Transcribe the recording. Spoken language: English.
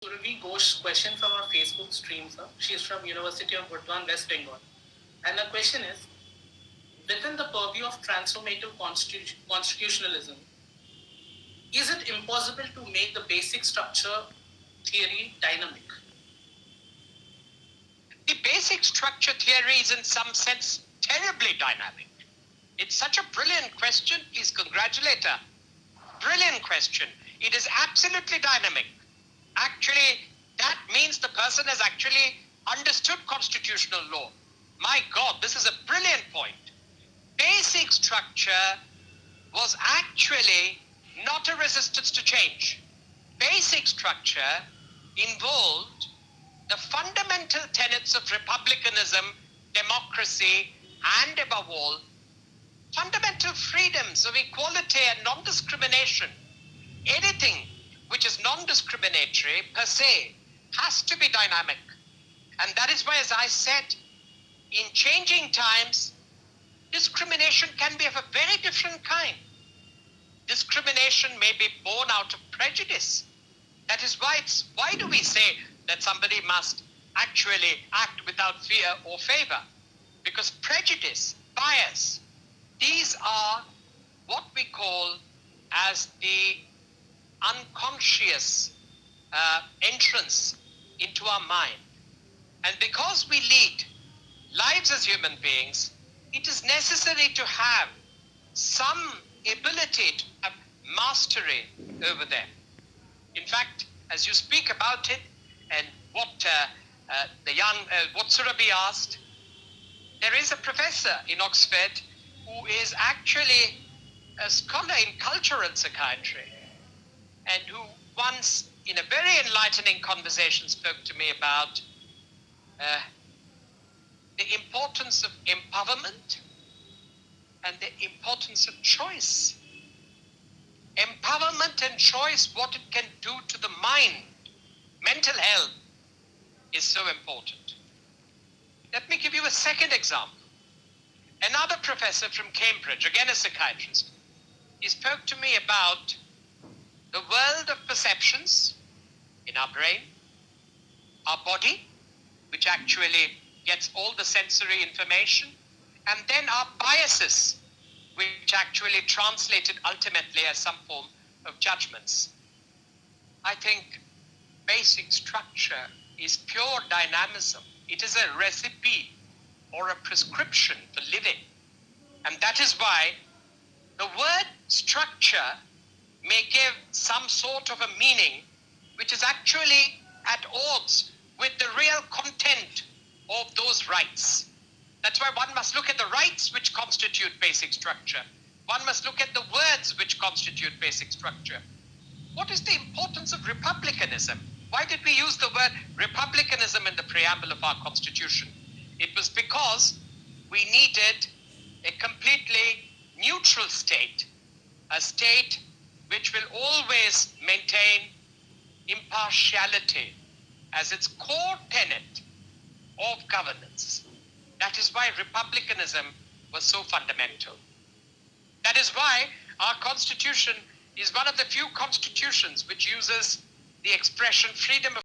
Suravi Ghosh question from our Facebook stream, sir. She is from University of Burdwan, West Bengal. And the question is, within the purview of transformative constitutionalism, is it impossible to make the basic structure theory dynamic? The basic structure theory is in some sense terribly dynamic. It's such a brilliant question. Please congratulate her. Brilliant question. It is absolutely dynamic. Actually, that means the person has actually understood constitutional law. My God, this is a brilliant point. Basic structure was actually not a resistance to change. Basic structure involved the fundamental tenets of republicanism, democracy, and above all, fundamental freedoms of equality and non-discrimination. Anything which is non-discriminatory per se has to be dynamic. And that is why, as I said, in changing times, discrimination can be of a very different kind. Discrimination may be born out of prejudice. That is why do we say that somebody must actually act without fear or favor? Because prejudice, bias, these are what we call as the unconscious entrance into our mind. And because we lead lives as human beings, it is necessary to have some ability to have mastery over them. In fact, as you speak about it, and what what Surabi asked, there is a professor in Oxford who is actually a scholar in cultural psychiatry, and who once, in a very enlightening conversation, spoke to me about the importance of empowerment and the importance of choice. Empowerment and choice, what it can do to the mind, mental health, is so important. Let me give you a second example. Another professor from Cambridge, again a psychiatrist, he spoke to me about the world of perceptions in our brain, our body, which actually gets all the sensory information, and then our biases, which actually translated ultimately as some form of judgments. I think basic structure is pure dynamism. It is a recipe or a prescription for living. And that is why the word structure may give some sort of a meaning which is actually at odds with the real content of those rights. That's why one must look at the rights which constitute basic structure. One must look at the words which constitute basic structure. What is the importance of republicanism? Why did we use the word republicanism in the preamble of our Constitution? It was because we needed a completely neutral state, a state which will always maintain impartiality as its core tenet of governance. That is why republicanism was so fundamental. That is why our Constitution is one of the few constitutions which uses the expression freedom of